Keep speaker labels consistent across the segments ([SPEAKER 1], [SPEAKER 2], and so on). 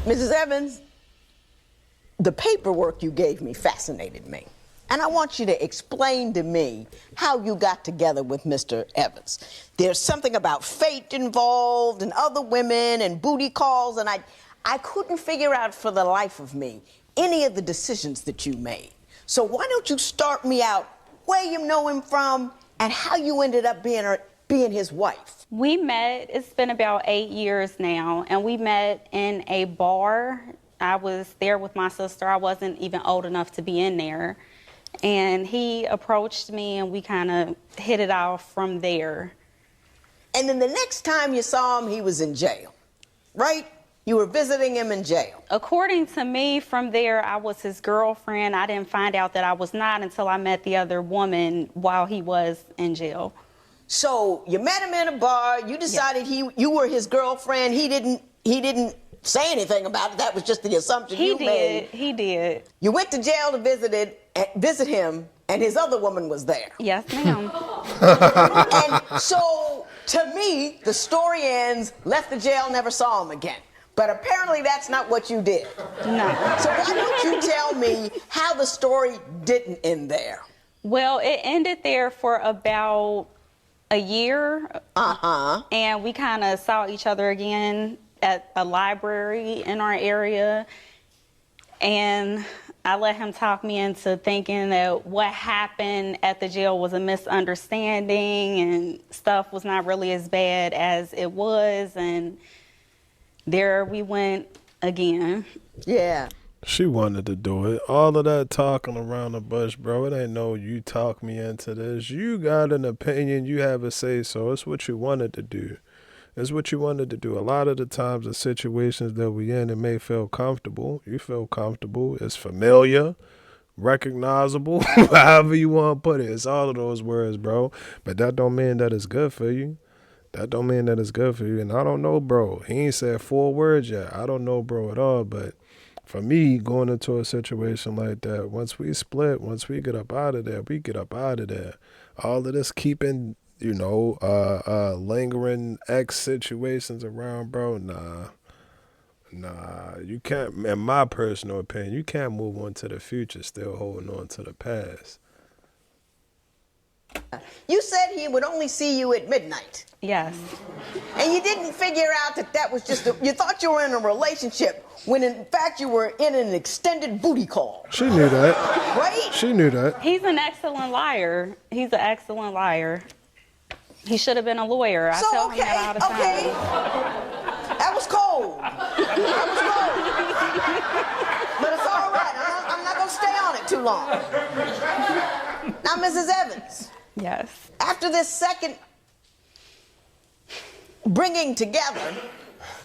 [SPEAKER 1] Mrs. Evans, the paperwork you gave me fascinated me. And I want you to explain to me how you got together with Mr. Evans. There's something about fate involved and other women and booty calls, and I couldn't figure out for the life of me any of the decisions that you made. So why don't you start me out where you know him from and how you ended up being his wife?
[SPEAKER 2] We met, it's been about 8 years now, and we met in a bar. I was there with my sister. I wasn't even old enough to be in there. And he approached me and we kind of hit it off from there.
[SPEAKER 1] And then the next time you saw him, he was in jail, right? You were visiting him in jail.
[SPEAKER 2] According to me, from there, I was his girlfriend. I didn't find out that I was not until I met the other woman while he was in jail.
[SPEAKER 1] So you met him in a bar. You decided you were his girlfriend. He didn't say anything about it. That was just the assumption you made.
[SPEAKER 2] He did.
[SPEAKER 1] You went to jail to visit him, and his other woman was there.
[SPEAKER 2] Yes, ma'am.
[SPEAKER 1] And so, to me, the story ends, left the jail, never saw him again. But apparently that's not what you did.
[SPEAKER 2] No.
[SPEAKER 1] So why don't you tell me how the story didn't end there?
[SPEAKER 2] Well, it ended there for about a year. And we kind of saw each other again at a library in our area. And I let him talk me into thinking that what happened at the jail was a misunderstanding and stuff was not really as bad as it was. And there we went again.
[SPEAKER 1] Yeah.
[SPEAKER 3] She wanted to do it. All of that talking around the bush, bro. It ain't no you talk me into this. You got an opinion. You have a say so. It's what you wanted to do. It's what you wanted to do. A lot of the times the situations that we in, it may feel comfortable. You feel comfortable. It's familiar, recognizable, however you want to put it. It's all of those words, bro. But that don't mean that it's good for you. That don't mean that it's good for you. And I don't know, bro. He ain't said 4 words yet. I don't know, bro, at all. But for me, going into a situation like that, once we split, once we get up out of there, we get up out of there. All of this keeping, lingering ex situations around, bro, nah, you can't, in my personal opinion, you can't move on to the future still holding on to the past.
[SPEAKER 1] You said he would only see you at midnight.
[SPEAKER 2] Yes.
[SPEAKER 1] And you didn't figure out that was just you thought you were in a relationship when in fact you were in an extended booty call.
[SPEAKER 3] She knew that.
[SPEAKER 1] Right?
[SPEAKER 3] She knew that.
[SPEAKER 2] He's an excellent liar. He's an excellent liar. He should have been a lawyer. I tell him that all the time.
[SPEAKER 1] Okay. That was cold. That was cold. But it's all right. I'm not going to stay on it too long. Now, Mrs. Evans.
[SPEAKER 2] Yes.
[SPEAKER 1] After this second bringing together,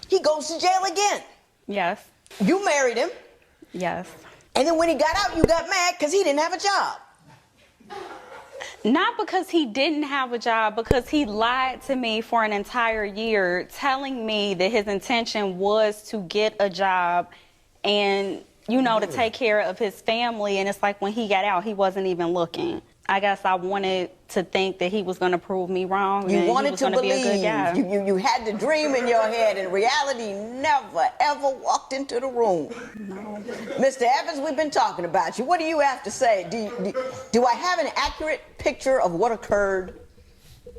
[SPEAKER 1] he goes to jail again.
[SPEAKER 2] Yes.
[SPEAKER 1] You married him.
[SPEAKER 2] Yes.
[SPEAKER 1] And then when he got out, you got mad because he didn't have a job.
[SPEAKER 2] Not because he didn't have a job, because he lied to me for an entire year, telling me that his intention was to get a job and, to take care of his family. And it's like when he got out, he wasn't even looking. I guess I wanted to think that he was going to prove me wrong.
[SPEAKER 1] You wanted to believe.
[SPEAKER 2] Be a good guy.
[SPEAKER 1] You had the dream in your head, and reality never, ever walked into the room.
[SPEAKER 2] No.
[SPEAKER 1] Mr. Evans, we've been talking about you. What do you have to say? Do I have an accurate picture of what occurred?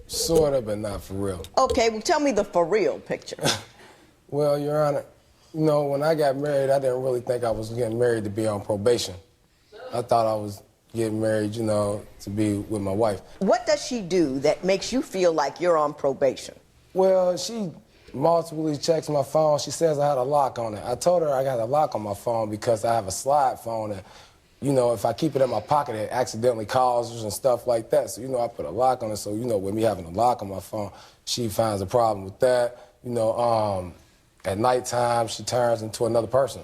[SPEAKER 4] Sort of, but not for real.
[SPEAKER 1] Okay, well, tell me the for real picture.
[SPEAKER 4] Well, Your Honor, when I got married, I didn't really think I was getting married to be on probation. I thought I was getting married, to be with my wife.
[SPEAKER 1] What does she do that makes you feel like you're on probation?
[SPEAKER 4] Well, she multiply checks my phone. She says I had a lock on it. I told her I got a lock on my phone because I have a slide phone and, if I keep it in my pocket, it accidentally calls and stuff like that. So, I put a lock on it. So, with me having a lock on my phone, she finds a problem with that. At nighttime, she turns into another person.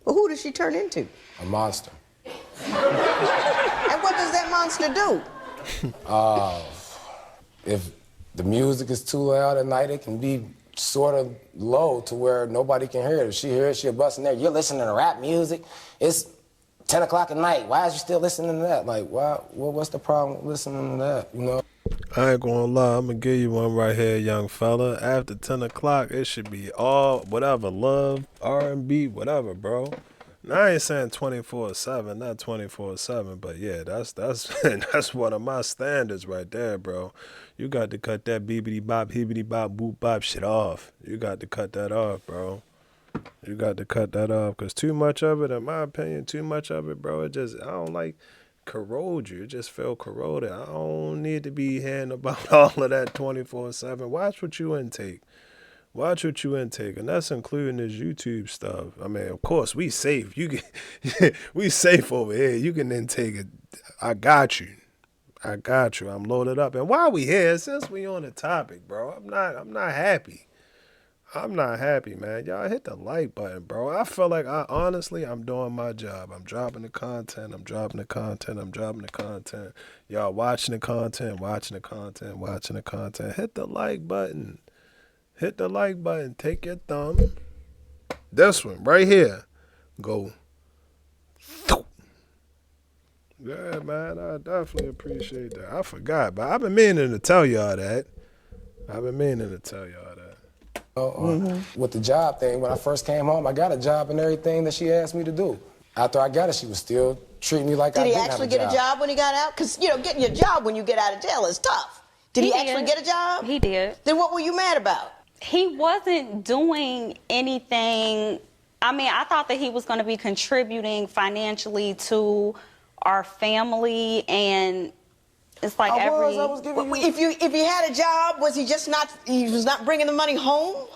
[SPEAKER 1] Well, who does she turn into?
[SPEAKER 4] A monster.
[SPEAKER 1] And what does that monster do?
[SPEAKER 4] If the music is too loud at night, it can be sort of low to where nobody can hear it. If she hears it, she'll bust in there. You're listening to rap music. It's 10 o'clock at night. Why is you still listening to that? Like, why? Well, what's the problem with listening to that,
[SPEAKER 3] I ain't gonna lie, I'm gonna give you one right here, young fella. After 10 o'clock, it should be all whatever, love, R&B, whatever, bro. Now, I ain't saying 24/7, not 24/7, but yeah, that's that's one of my standards right there, bro. You got to cut that beebity bop, hibbity bop, boop bop shit off. You got to cut that off, bro. You got to cut that off, cause too much of it, in my opinion, too much of it, bro. It just I don't like corrode you. It just feel corroded. I don't need to be hearing about all of that 24/7. Watch what you intake. Watch what you intake, and that's including this YouTube stuff. I mean, of course, we safe. You can, we safe over here. You can intake it. I got you. I got you. I'm loaded up. And while we here, since we on the topic, bro, I'm not happy. I'm not happy, man. Y'all hit the like button, bro. I feel like I'm doing my job. I'm dropping the content. I'm dropping the content. I'm dropping the content. Y'all watching the content, watching the content, watching the content. Hit the like button. Hit the like button. Take your thumb. This one right here. Go. Yeah, man. I definitely appreciate that. I forgot, but I've been meaning to tell y'all that.
[SPEAKER 4] With the job thing, when I first came home, I got a job and everything that she asked me to do. After I got it, she was still treating me like I
[SPEAKER 1] Did
[SPEAKER 4] didn't
[SPEAKER 1] he actually get a job when he got out? Because, getting your job when you get out of jail is tough. Did he actually get a job?
[SPEAKER 2] He did.
[SPEAKER 1] Then what were you mad about?
[SPEAKER 2] He wasn't doing anything. I mean, I thought that he was going to be contributing financially to our family, and it's like
[SPEAKER 4] I was giving you...
[SPEAKER 1] If he had a job, was he not bringing the money home?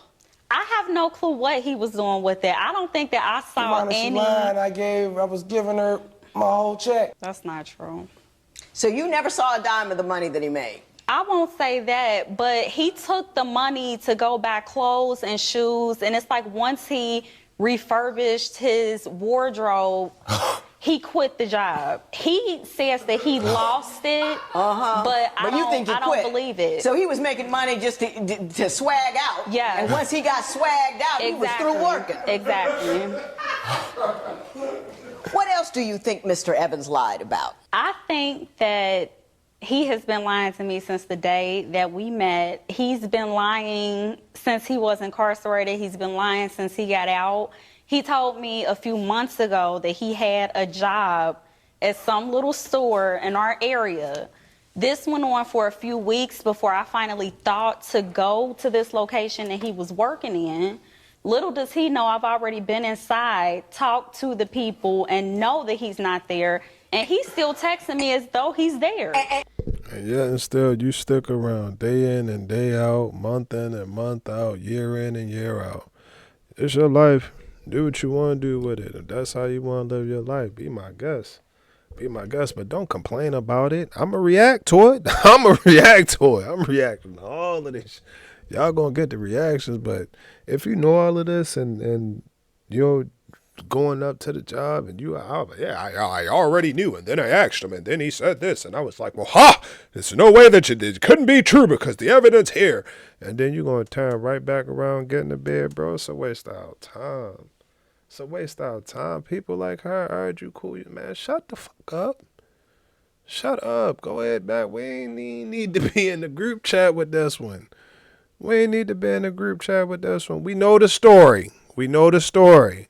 [SPEAKER 2] I have no clue what he was doing with it. I don't think that I saw any.
[SPEAKER 4] I was giving her my whole check.
[SPEAKER 2] That's not true.
[SPEAKER 1] So you never saw a dime of the money that he made?
[SPEAKER 2] I won't say that, but he took the money to go buy clothes and shoes, and it's like once he refurbished his wardrobe, he quit the job. He says that he lost it, but I don't believe it.
[SPEAKER 1] So he was making money just to swag out.
[SPEAKER 2] Yeah.
[SPEAKER 1] And once he got swagged out, he was through working.
[SPEAKER 2] Exactly.
[SPEAKER 1] What else do you think Mr. Evans lied about?
[SPEAKER 2] I think that he has been lying to me since the day that we met. He's been lying since he was incarcerated. He's been lying since he got out. He told me a few months ago that he had a job at some little store in our area. This went on for a few weeks before I finally thought to go to this location that he was working in. Little does he know I've already been inside, talked to the people, and know that he's not there. And he's still texting me as though he's there.
[SPEAKER 3] And yet and still, you stick around day in and day out, month in and month out, year in and year out. It's your life. Do what you want to do with it. If that's how you want to live your life, be my guest. Be my guest, but don't complain about it. I'm going to react to it. I'm reacting to all of this. Y'all going to get the reactions, but if you know all of this and you're going up to the job and I already knew, and then I asked him, and then he said this, and I was like, well, there's no way that it couldn't be true because the evidence here. And then you're going to turn right back around, get in the bed, bro. It's a waste of our time. It's a waste of our time. People like her, I heard you cool, man. Shut the fuck up. Shut up. Go ahead back. We ain't need to be in the group chat with this one. We ain't need to be in the group chat with this one. We know the story. We know the story.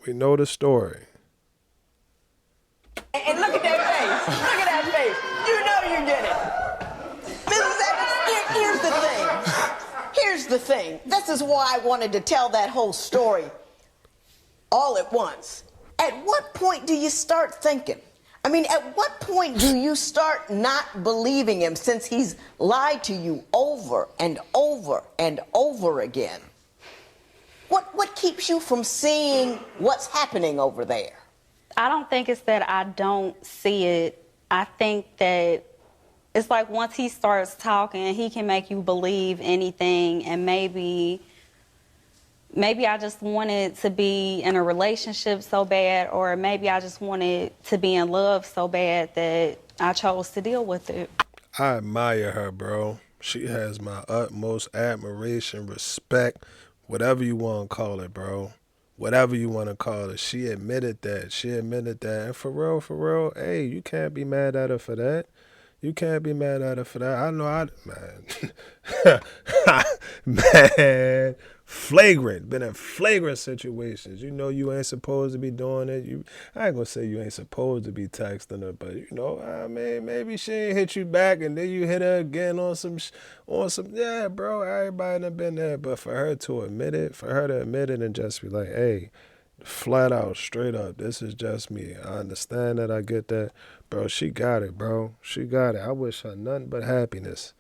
[SPEAKER 3] We know the story.
[SPEAKER 1] And look at that face. Look at that face. You know you did it. Mrs. Evans, here's the thing. Here's the thing. This is why I wanted to tell that whole story all at once. At what point do you start thinking? I mean, at what point do you start not believing him since he's lied to you over and over and over again? What keeps you from seeing what's happening over there?
[SPEAKER 2] I don't think it's that I don't see it. I think that it's like once he starts talking, he can make you believe anything, and maybe I just wanted to be in a relationship so bad, or maybe I just wanted to be in love so bad that I chose to deal with it.
[SPEAKER 3] I admire her, bro. She has my utmost admiration, respect, whatever you want to call it, bro. Whatever you want to call it. She admitted that. And for real, hey, you can't be mad at her for that. You can't be mad at her for that. I know man, flagrant. Been in flagrant situations. You know you ain't supposed to be doing it. I ain't gonna say you ain't supposed to be texting her, but I mean, maybe she ain't hit you back, and then you hit her again on some. Yeah, bro. Everybody done been there, but for her to admit it, and just be like, hey. Flat out, straight up, this is just me. I understand that, I get that. Bro, she got it, bro. She got it. I wish her nothing but happiness.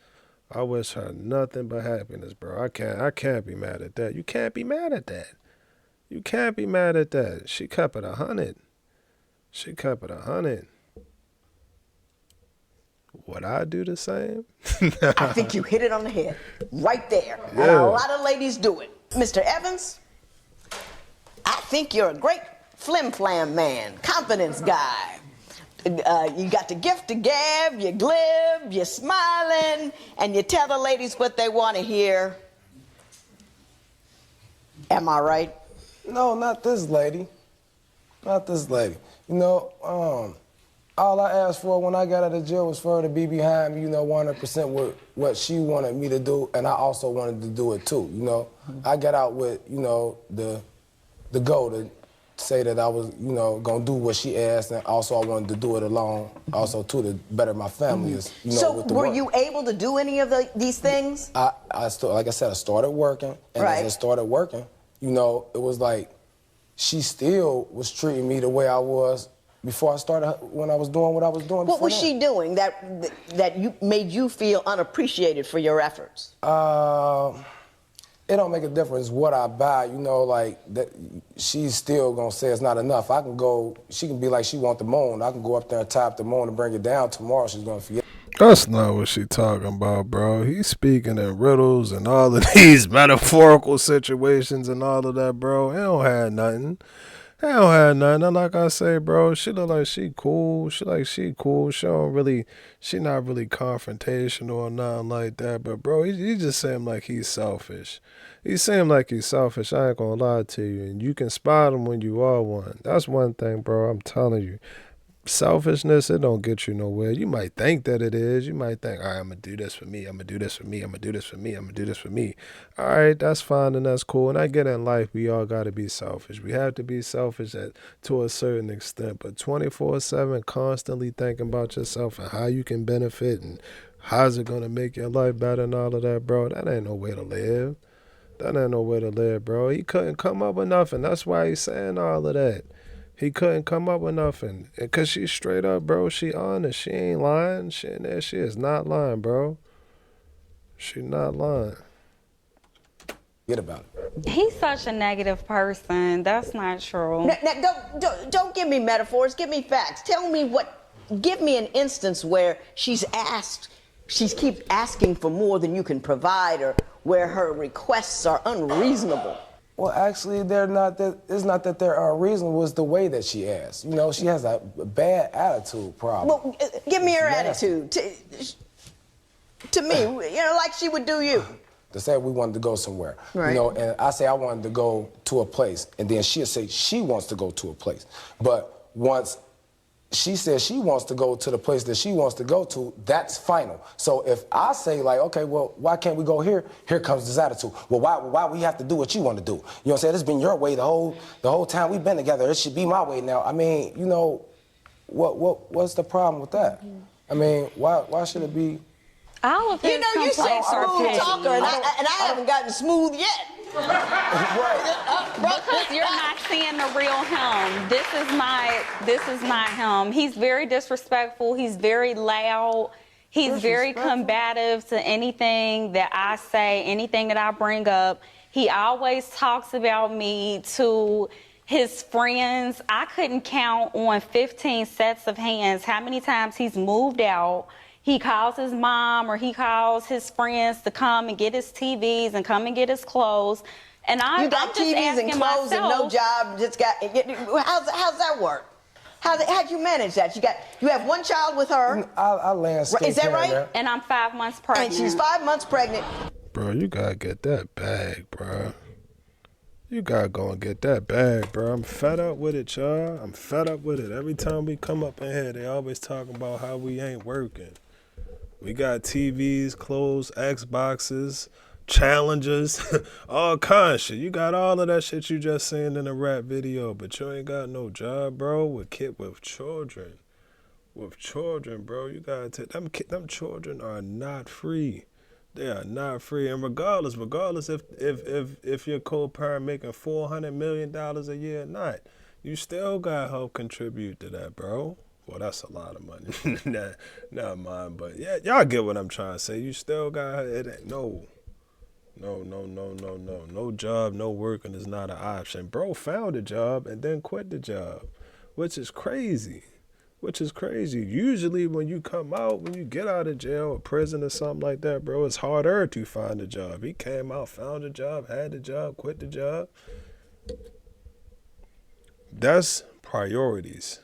[SPEAKER 3] I wish her nothing but happiness, bro. I can't be mad at that. You can't be mad at that. You can't be mad at that. She kept it 100. She kept it 100. Would I do the same?
[SPEAKER 1] I think you hit it on the head. Right there.
[SPEAKER 3] Yeah.
[SPEAKER 1] And a lot of ladies do it. Mr. Evans, I think you're a great flim-flam man, confidence guy. You got the gift of gab, you're glib, you're smiling, and you tell the ladies what they want to hear. Am I right?
[SPEAKER 4] No, not this lady. Not this lady. All I asked for when I got out of jail was for her to be behind me, 100% with what she wanted me to do, and I also wanted to do it too, I got out with, the goal to say that I was, gonna do what she asked, and also I wanted to do it alone, also too, to better my family. Is,
[SPEAKER 1] So
[SPEAKER 4] with the
[SPEAKER 1] were
[SPEAKER 4] work.
[SPEAKER 1] you able to do any of these things?
[SPEAKER 4] Like I said, I started working, and
[SPEAKER 1] Right.
[SPEAKER 4] as I started working, it was like she still was treating me the way I was before I started, when I was doing what I was doing.
[SPEAKER 1] What was
[SPEAKER 4] before
[SPEAKER 1] she doing that made you feel unappreciated for your efforts?
[SPEAKER 4] It don't make a difference what I buy, that she's still gonna say it's not enough. She can be like she want the moon. I can go up there and top the moon and bring it down. Tomorrow she's gonna forget.
[SPEAKER 3] That's not what she talking about, bro. He's speaking in riddles and all of these metaphorical situations and all of that, bro. He don't have nothing. He don't have nothing. And like I say, bro, she look like she cool. She cool. She not really confrontational or nothing like that. But bro, he just seem like he's selfish. He seem like he's selfish. I ain't gonna lie to you. And you can spot him when you are one. That's one thing, bro. I'm telling you. Selfishness, it don't get you nowhere. You might think that it is. You might think, all right, I'm going to do this for me. I'm going to do this for me. I'm going to do this for me. I'm going to do this for me. All right, that's fine and that's cool. And I get in life, we all got to be selfish. We have to be selfish to a certain extent. But 24/7, constantly thinking about yourself and how you can benefit and how's it going to make your life better and all of that, bro, that ain't no way to live. That ain't no way to live, bro. He couldn't come up with nothing. That's why he's saying all of that. He couldn't come up with nothing. Because she's straight up, bro. She honest. She ain't lying. She is not lying, bro. She not lying.
[SPEAKER 4] Forget about it.
[SPEAKER 2] He's such a negative person. That's not true.
[SPEAKER 1] Now, don't give me metaphors. Give me facts. Give me an instance where she keeps asking for more than you can provide, or where her requests are unreasonable.
[SPEAKER 4] Well, actually, it's not that they're unreasonable, it's the way that she asks. She has a bad attitude problem.
[SPEAKER 1] Well, give me her attitude. To me, like she would do you.
[SPEAKER 4] To say we wanted to go somewhere.
[SPEAKER 1] Right.
[SPEAKER 4] And I say I wanted to go to a place, and then she'll say she wants to go to a place. But once she says she wants to go to the place that she wants to go to, that's final. So if I say, like, okay, well, why can't we go here? Here comes this attitude. Well, why we have to do what you want to do? You know what I'm saying? It's been your way the whole time we've been together. It should be my way now. I mean, what's the problem with that? I mean, why should it be?
[SPEAKER 2] All of his
[SPEAKER 1] You said
[SPEAKER 2] complaints are
[SPEAKER 1] smooth
[SPEAKER 2] petty.
[SPEAKER 1] talker, and I haven't gotten smooth yet.
[SPEAKER 2] Because you're not seeing the real him. This is not him. He's very disrespectful. He's very loud. He's very combative to anything that I say, anything that I bring up. He always talks about me to his friends. I couldn't count on 15 sets of hands how many times he's moved out. He calls his mom or he calls his friends to come and get his TVs and come and get his clothes. And
[SPEAKER 1] You got TVs and clothes and no job. How's that work? How'd you manage that? You have one child with her.
[SPEAKER 4] I landscape.
[SPEAKER 1] Is that right?
[SPEAKER 2] And I'm 5 months pregnant.
[SPEAKER 1] And she's 5 months pregnant.
[SPEAKER 3] Bro, you gotta get that bag, bro. You gotta go and get that bag, bro. I'm fed up with it, y'all. I'm fed up with it. Every time we come up in here, they always talking about how we ain't working. We got TVs, clothes, Xboxes, challengers, all kinds of shit. You got all of that shit you just seen in a rap video, but you ain't got no job, bro. With children, bro. You gotta take them children are not free. They are not free, and regardless if your co-parent making $400 million a year or not, you still gotta help contribute to that, bro. Well, that's a lot of money. Not mine, but yeah, y'all get what I'm trying to say. You still got it. No job, no working is not an option. Bro found a job and then quit the job, which is crazy. Usually when you come out, when you get out of jail or prison or something like that, bro, it's harder to find a job. He came out, found a job, had the job, quit the job. That's priorities.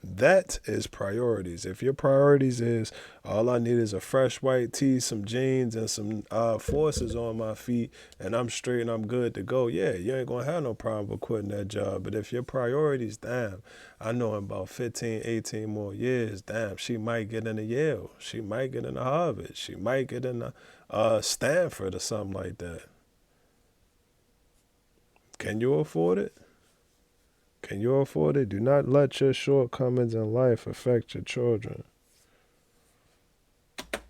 [SPEAKER 3] That is priorities. If your priorities is all I need is a fresh white tee, some jeans, and some forces on my feet, and I'm straight and I'm good to go, yeah, you ain't gonna have no problem with quitting that job. But if your priorities, damn, I know in about 15, 18 more years, damn, she might get into Yale, she might get into Harvard, she might get into Stanford or something like that. Can you afford it? Can you afford it? Do not let your shortcomings in life affect your children.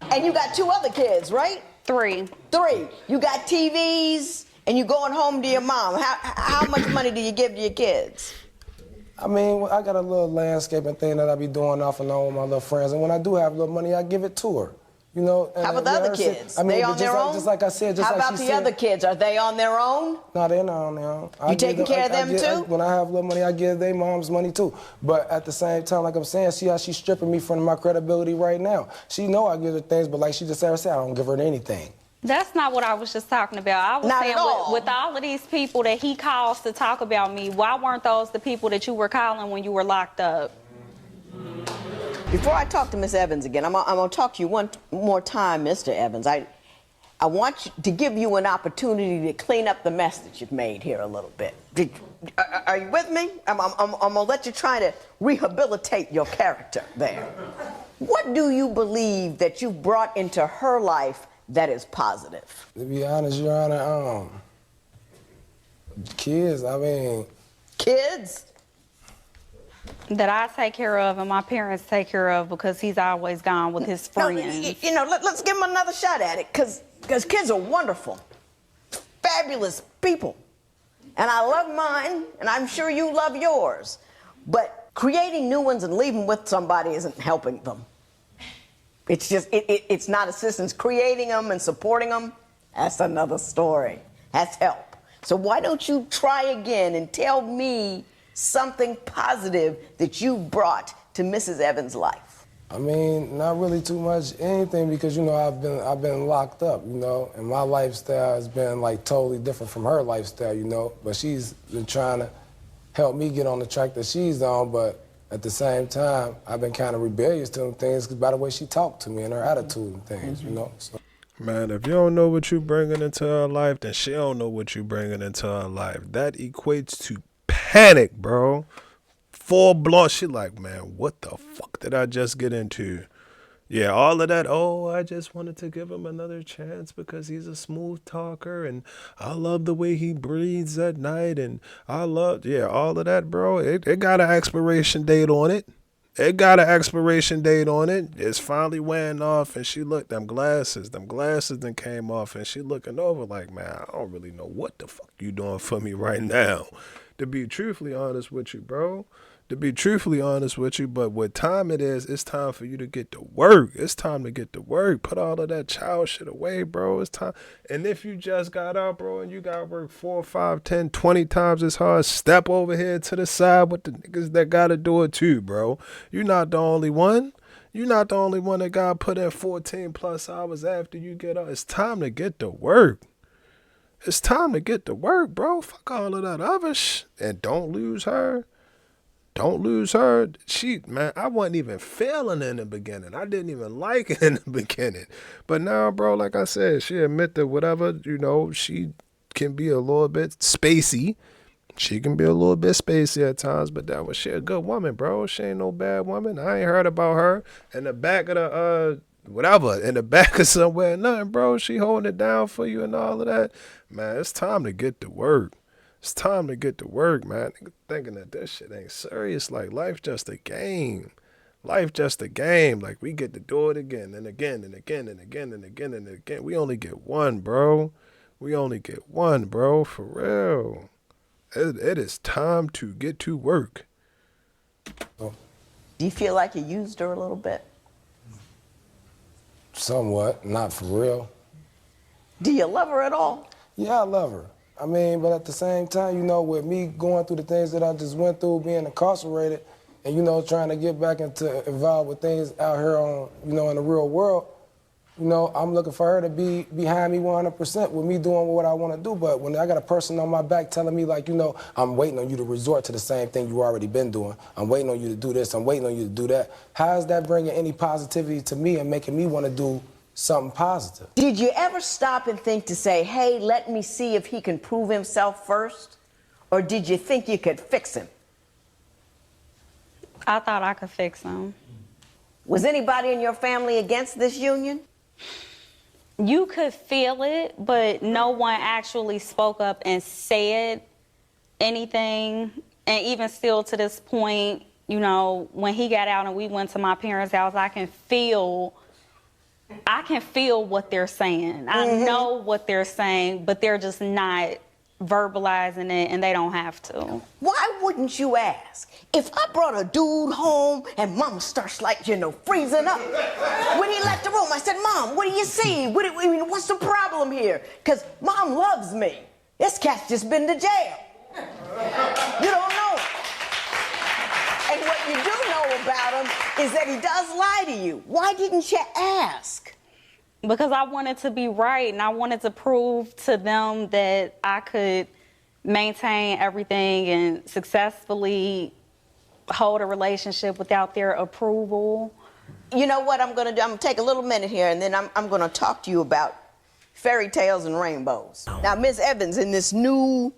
[SPEAKER 1] And you got 2 other kids, right?
[SPEAKER 2] 3.
[SPEAKER 1] 3. You got TVs, and you going home to your mom. How much money do you give to your kids?
[SPEAKER 4] I mean, I got a little landscaping thing that I be doing off and on with my little friends, and when I do have a little money, I give it to her. You know,
[SPEAKER 1] how about the other kids?
[SPEAKER 4] I mean,
[SPEAKER 1] they on their own?
[SPEAKER 4] Just like I said, just
[SPEAKER 1] how
[SPEAKER 4] like
[SPEAKER 1] about
[SPEAKER 4] she
[SPEAKER 1] the
[SPEAKER 4] said,
[SPEAKER 1] other kids? Are they on their own?
[SPEAKER 4] No, they're not on their own.
[SPEAKER 1] You taking care of them too?
[SPEAKER 4] When I have little money, I give their moms money too. But at the same time, like I'm saying, see how she's stripping me from my credibility right now. She know I give her things, but like she just said, I don't give her anything.
[SPEAKER 2] That's not what I was just talking about. I was
[SPEAKER 1] Not
[SPEAKER 2] saying
[SPEAKER 1] at all.
[SPEAKER 2] With all of these people that he calls to talk about me, why weren't those the people that you were calling when you were locked up?
[SPEAKER 1] Before I talk to Miss Evans again, I'm going to talk to you one more time, Mr. Evans. I want to give you an opportunity to clean up the mess that you've made here a little bit. Are you with me? I'm going to let you try to rehabilitate your character there. What do you believe that you brought into her life that is positive?
[SPEAKER 4] To be honest, Your Honor, kids, I mean...
[SPEAKER 1] Kids?
[SPEAKER 2] That I take care of and my parents take care of because he's always gone with his friends.
[SPEAKER 1] No, let's give him another shot at it, because kids are wonderful, fabulous people. And I love mine, and I'm sure you love yours. But creating new ones and leaving with somebody isn't helping them. It's just, it's not assistance. Creating them and supporting them, that's another story. That's help. So why don't you try again and tell me something positive that you brought to Mrs. Evans' life?
[SPEAKER 4] I mean, not really too much anything, because, you know, I've been locked up, you know, and my lifestyle has been like totally different from her lifestyle, you know, but she's been trying to help me get on the track that she's on, but at the same time, I've been kind of rebellious to them things by the way she talked to me and her attitude and things, you know. So.
[SPEAKER 3] Man, if you don't know what you bringing into her life, then she don't know what you bringing into her life. That equates to panic, bro. Full blown. She like, man, what the fuck did I just get into? Yeah, all of that. Oh, I just wanted to give him another chance because he's a smooth talker and I love the way he breathes at night, and I love, yeah, all of that, bro. It got an expiration date on it. It's finally wearing off, and she looked, them glasses then came off, and she looking over like, man, I don't really know what the fuck you doing for me right now. To be truthfully honest with you, bro. But what time it is, it's time for you to get to work. Put all of that child shit away, bro. It's time. And if you just got out, bro, and you got to work 4, 5, 10, 20 times as hard, step over here to the side with the niggas that got to do it too, bro. You're not the only one. That got to put in 14 plus hours after you get out. It's time to get to work. Bro. Fuck all of that other shit. And don't lose her. She, man, I wasn't even feeling in the beginning. I didn't even like it in the beginning. But now, bro, like I said, she admit that whatever, you know, she can be a little bit spacey. At times, but she a good woman, bro. She ain't no bad woman. I ain't heard about her. In the back of whatever, in the back or somewhere. Nothing, bro. She holding it down for you and all of that. Man, it's time to get to work. It's time to get to work, man. Nigga thinking that this shit ain't serious. Like, life's just a game. Life just a game. Like, we get to do it again and again and again and again and again and again. We only get one, bro. We only get one, bro. For real. It is time to get to work.
[SPEAKER 1] Do you feel like you used her a little bit?
[SPEAKER 4] Somewhat, not for real.
[SPEAKER 1] Do you love her at all?
[SPEAKER 4] Yeah, I love her. I mean, but at the same time, you know, with me going through the things that I just went through, being incarcerated, and, you know, trying to get back involved with things out here on, you know, in the real world, you know, I'm looking for her to be behind me 100% with me doing what I want to do. But when I got a person on my back telling me, like, you know, I'm waiting on you to resort to the same thing you already been doing. I'm waiting on you to do this. I'm waiting on you to do that. How is that bringing any positivity to me and making me want to do something positive?
[SPEAKER 1] Did you ever stop and think to say, hey, let me see if he can prove himself first? Or did you think you could fix him?
[SPEAKER 2] I thought I could fix him.
[SPEAKER 1] Was anybody in your family against this union?
[SPEAKER 2] You could feel it, but no one actually spoke up and said anything. And even still to this point, you know, when he got out and we went to my parents' house, I can feel what they're saying. I know what they're saying, but they're just not verbalizing it, and they don't have to.
[SPEAKER 1] Why wouldn't you ask? If I brought a dude home and Mama starts, like, you know, freezing up, when he left the room, I said, Mom, what do you see? What's the problem here? Because Mom loves me. This cat's just been to jail. You don't know him. And what you do know about him is that he does lie to you. Why didn't you ask?
[SPEAKER 2] Because I wanted to be right, and I wanted to prove to them that I could maintain everything and successfully hold a relationship without their approval.
[SPEAKER 1] You know what I'm going to do? I'm going to take a little minute here, and then I'm going to talk to you about fairy tales and rainbows. Now, Ms. Evans, in this new,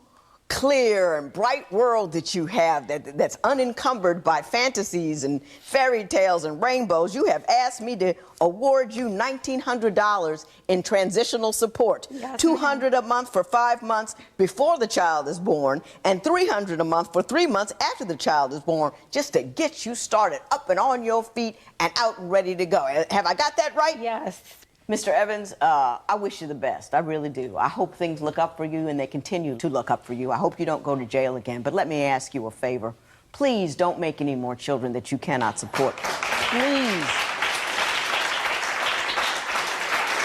[SPEAKER 1] clear and bright world that you have that's unencumbered by fantasies and fairy tales and rainbows, you have asked me to award you $1,900 in transitional support. Yes, $200 a month for 5 months before the child is born, and $300 a month for 3 months after the child is born, just to get you started up and on your feet and out and ready to go. Have I got that right?
[SPEAKER 2] Yes.
[SPEAKER 1] Mr. Evans, I wish you the best. I really do. I hope things look up for you, and they continue to look up for you. I hope you don't go to jail again. But let me ask you a favor. Please don't make any more children that you cannot support. Please.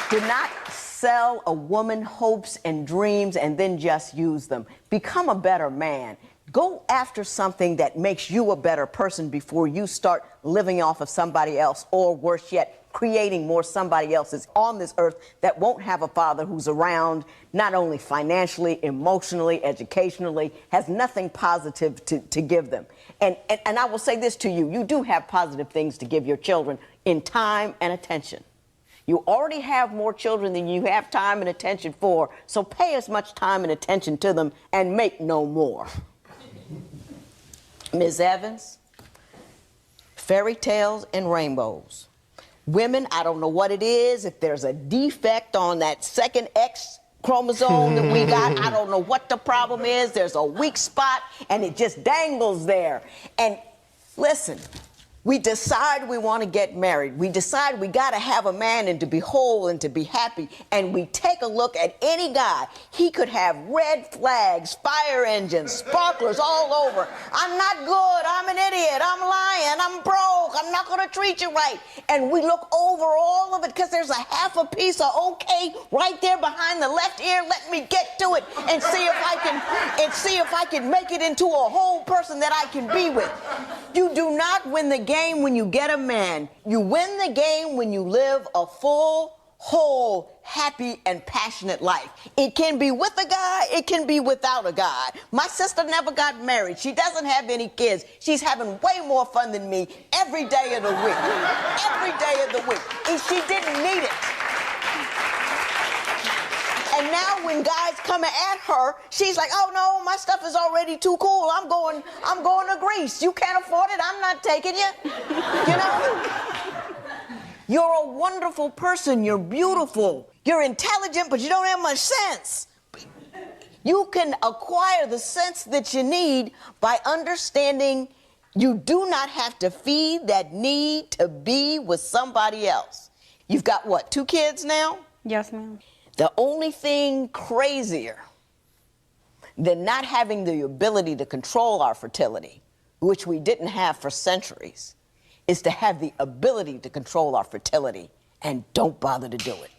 [SPEAKER 1] Do not sell a woman hopes and dreams and then just use them. Become a better man. Go after something that makes you a better person before you start living off of somebody else, or worse yet, creating more somebody else's on this earth that won't have a father who's around, not only financially, emotionally, educationally, has nothing positive to give them. And I will say this to you, you do have positive things to give your children in time and attention. You already have more children than you have time and attention for, so pay as much time and attention to them and make no more. Ms. Evans, fairy tales and rainbows. Women, I don't know what it is, if there's a defect on that second X chromosome that we got, I don't know what the problem is. There's a weak spot, and it just dangles there. And listen, we decide we want to get married. We decide we got to have a man and to be whole and to be happy. And we take a look at any guy. He could have red flags, fire engines, sparklers all over. I'm not good. I'm an idiot. I'm lying. I'm broke. I'm not going to treat you right. And we look over all of it because there's a half a piece of okay right there behind the left ear. Let me get to it and see if I can make it into a whole person that I can be with. You do not win the game when you get a man. You win the game when you live a full, whole, happy, and passionate life. It can be with a guy, it can be without a guy. My sister never got married. She doesn't have any kids. She's having way more fun than me every day of the week. Every day of the week. And she didn't need it. And now when guys come at her, she's like, oh no, my stuff is already too cool. I'm going to Greece. You can't afford it, I'm not taking you. You know? You're a wonderful person. You're beautiful. You're intelligent, but you don't have much sense. You can acquire the sense that you need by understanding you do not have to feed that need to be with somebody else. You've got what, 2 kids now?
[SPEAKER 2] Yes, ma'am.
[SPEAKER 1] The only thing crazier than not having the ability to control our fertility, which we didn't have for centuries, is to have the ability to control our fertility and don't bother to do it.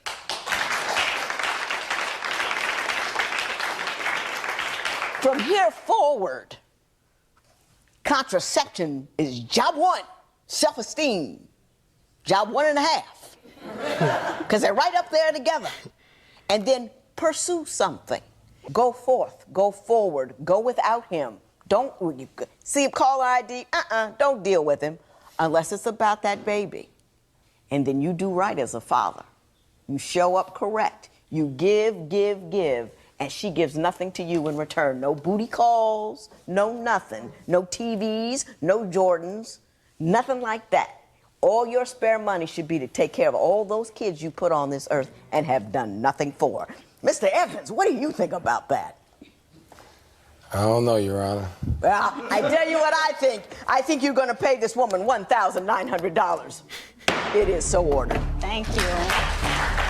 [SPEAKER 1] From here forward, contraception is job 1, self-esteem, job 1.5, because they're right up there together. And then pursue something. Go forth, go forward, go without him. Don't see him call ID, don't deal with him unless it's about that baby. And then you do right as a father. You show up correct. You give, and she gives nothing to you in return. No booty calls, no nothing. No TVs, no Jordans, nothing like that. All your spare money should be to take care of all those kids you put on this earth and have done nothing for. Mr. Evans, what do you think about that?
[SPEAKER 4] I don't know, Your Honor.
[SPEAKER 1] Well, I tell you what I think. I think you're going to pay this woman $1,900. It is so ordered.
[SPEAKER 2] Thank you.